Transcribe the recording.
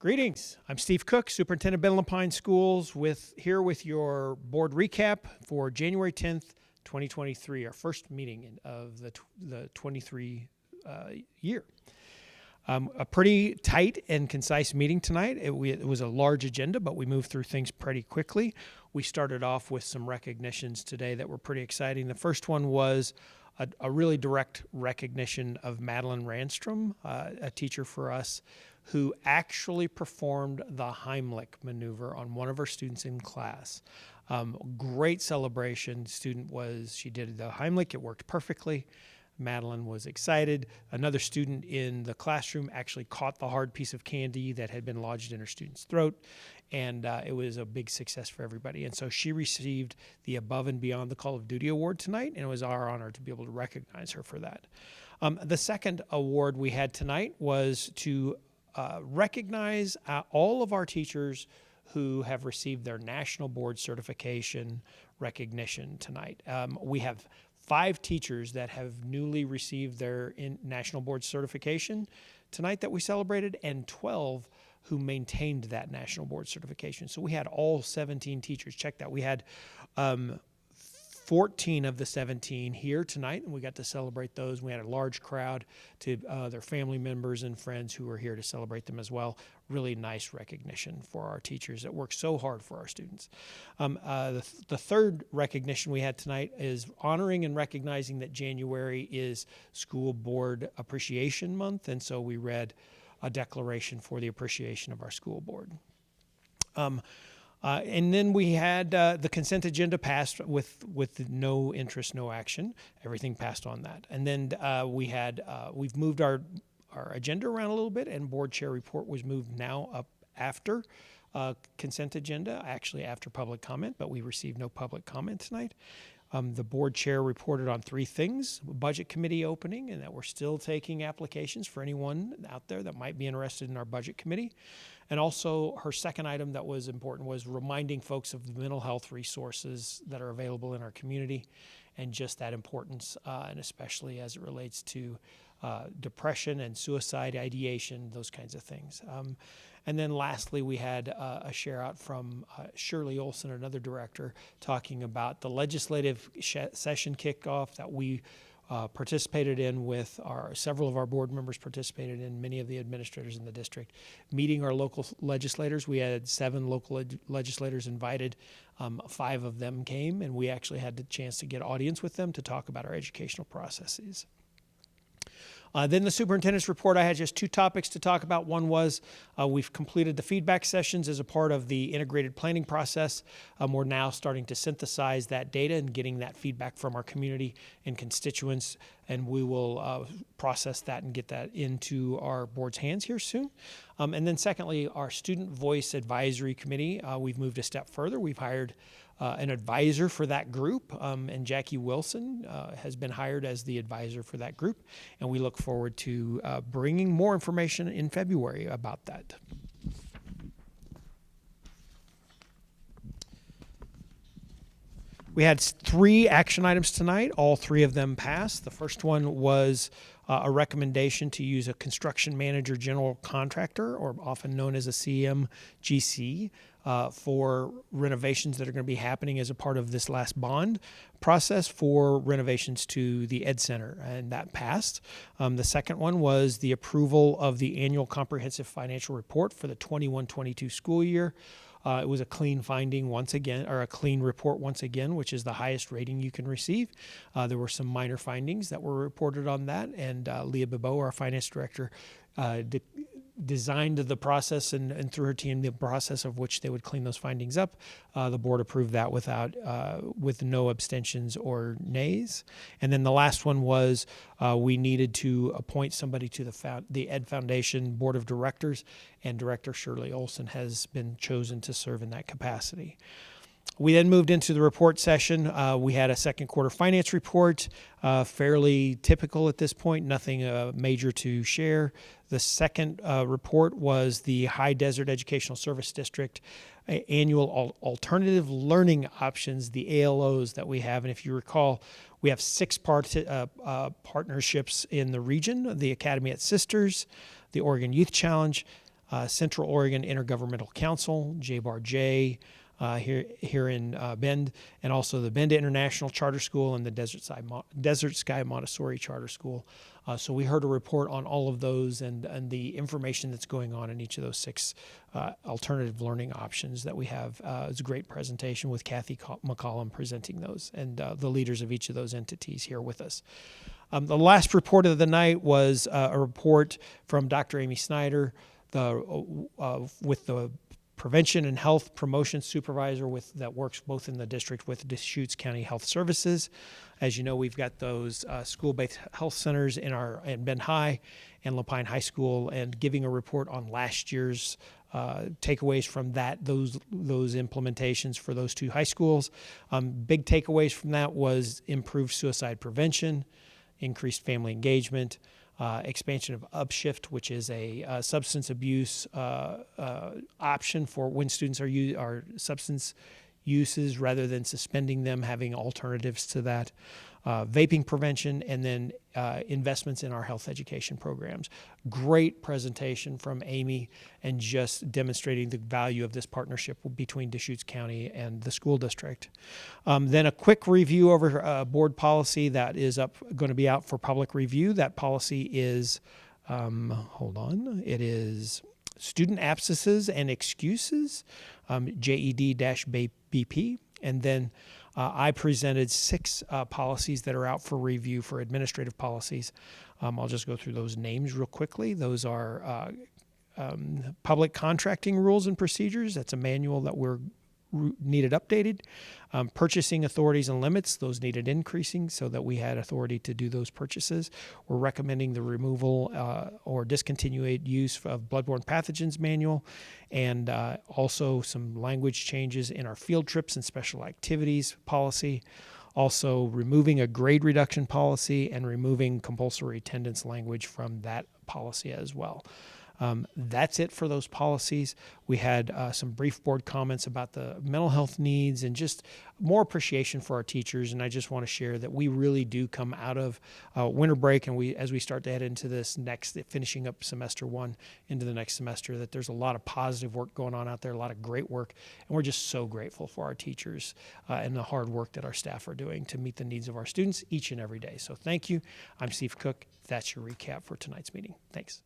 Greetings. I'm Steve Cook, Superintendent of Benelapine Schools, here with your board recap for January 10th, 2023, our first meeting of the 23 year. A pretty tight and concise meeting tonight. It was a large agenda, but we moved through things pretty quickly. We started off with some recognitions today that were pretty exciting. The first one was a really direct recognition of Madeline Randstrom, a teacher for us, who actually performed the Heimlich maneuver on one of our students in class. Great celebration. She did the Heimlich. It worked perfectly. Madeline was excited. Another student in the classroom actually caught the hard piece of candy that had been lodged in her student's throat, and it was a big success for everybody. And so she received the Above and Beyond the Call of Duty Award tonight, and it was our honor to be able to recognize her for that. The second award we had tonight was to recognize all of our teachers who have received their national board certification recognition tonight. We have 5 teachers that have newly received their national board certification tonight that we celebrated, and 12 who maintained that national board certification. So we had all 17 teachers. Check that. We had 14 of the 17 here tonight, and we got to celebrate those. We had a large crowd to their family members and friends who were here to celebrate them as well. Really nice recognition for our teachers that work so hard for our students. The third recognition we had tonight is honoring and recognizing that January is School Board Appreciation Month, and so we read a declaration for the appreciation of our school board. And then we had the consent agenda passed with no interest, no action. Everything passed on that. And then we've moved our agenda around a little bit, and board chair report was moved now up after consent agenda, actually after public comment, but we received no public comment tonight. The board chair reported on 3 things: budget committee opening, and that we're still taking applications for anyone out there that might be interested in our budget committee. And also her second item that was important was reminding folks of the mental health resources that are available in our community, and just that importance, and especially as it relates to depression and suicide ideation, those kinds of things. And then lastly, we had a share out from Shirley Olson, another director, talking about the legislative session kickoff that we participated in with several of our board members participated in, many of the administrators in the district, meeting our local legislators. We had 7 local legislators invited. 5 of them came, and we actually had the chance to get audience with them to talk about our educational processes. Then the superintendent's report, I had just 2 topics to talk about. One was we've completed the feedback sessions as a part of the integrated planning process. We're now starting to synthesize that data and getting that feedback from our community and constituents, and we will process that and get that into our board's hands here soon. And then secondly, our Student Voice Advisory Committee, we've moved a step further. We've hired an advisor for that group, and Jackie Wilson has been hired as the advisor for that group, and we look forward to bringing more information in February about that. We had 3 action items tonight. All 3 of them passed. The first one was a recommendation to use a construction manager general contractor, or often known as a CMGC, for renovations that are going to be happening as a part of this last bond process for renovations to the Ed Center, and that passed. The second one was the approval of the annual comprehensive financial report for the 21-22 school year. It was a clean finding once again, or a clean report once again, which is the highest rating you can receive. There were some minor findings that were reported on that, and Leah Bibeau, our finance director, designed the process and through her team the process of which they would clean those findings up. The board approved that with no abstentions or nays. And then the last one was we needed to appoint somebody to the Ed Foundation Board of Directors, and Director Shirley Olson has been chosen to serve in that capacity. We then moved into the report session. We had a second quarter finance report, fairly typical at this point, nothing major to share. The second report was the High Desert Educational Service District annual alternative learning options, the ALOs that we have. And if you recall, we have 6 partnerships in the region: the Academy at Sisters, the Oregon Youth Challenge, Central Oregon Intergovernmental Council, JBAR-J, here in Bend, and also the Bend International Charter School and the Desert Sky Montessori Charter School. So we heard a report on all of those and the information that's going on in each of those 6 alternative learning options that we have. It's a great presentation with Kathy McCollum presenting those, and the leaders of each of those entities here with us. The last report of the night was a report from Dr. Amy Snyder, with the Prevention and Health Promotion Supervisor that works both in the district with Deschutes County Health Services. As you know, we've got those school-based health centers in Bend High and Lapine High School, and giving a report on last year's takeaways from those implementations for those 2 high schools. Big takeaways from that was improved suicide prevention, increased family engagement, expansion of Upshift, which is a substance abuse option for when students are substance uses, rather than suspending them, having alternatives to that. Vaping prevention, and then investments in our health education programs. Great presentation from Amy, and just demonstrating the value of this partnership between Deschutes County and the school district. Then a quick review over board policy that is going to be out for public review. That policy is, it is student absences and excuses, JED-BP, and then I presented 6 policies that are out for review for administrative policies. I'll just go through those names real quickly. Those are public contracting rules and procedures. That's a manual that needed updated. Purchasing authorities and limits, those needed increasing so that we had authority to do those purchases. We're recommending the removal or discontinued use of bloodborne pathogens manual, and also some language changes in our field trips and special activities policy. Also removing a grade reduction policy and removing compulsory attendance language from that policy as well. That's it for those policies. We had some brief board comments about the mental health needs and just more appreciation for our teachers. And I just want to share that we really do come out of winter break, and as we start to head into this finishing up semester 1 into the next semester, that there's a lot of positive work going on out there, a lot of great work. And we're just so grateful for our teachers and the hard work that our staff are doing to meet the needs of our students each and every day. So thank you. I'm Steve Cook. That's your recap for tonight's meeting. Thanks.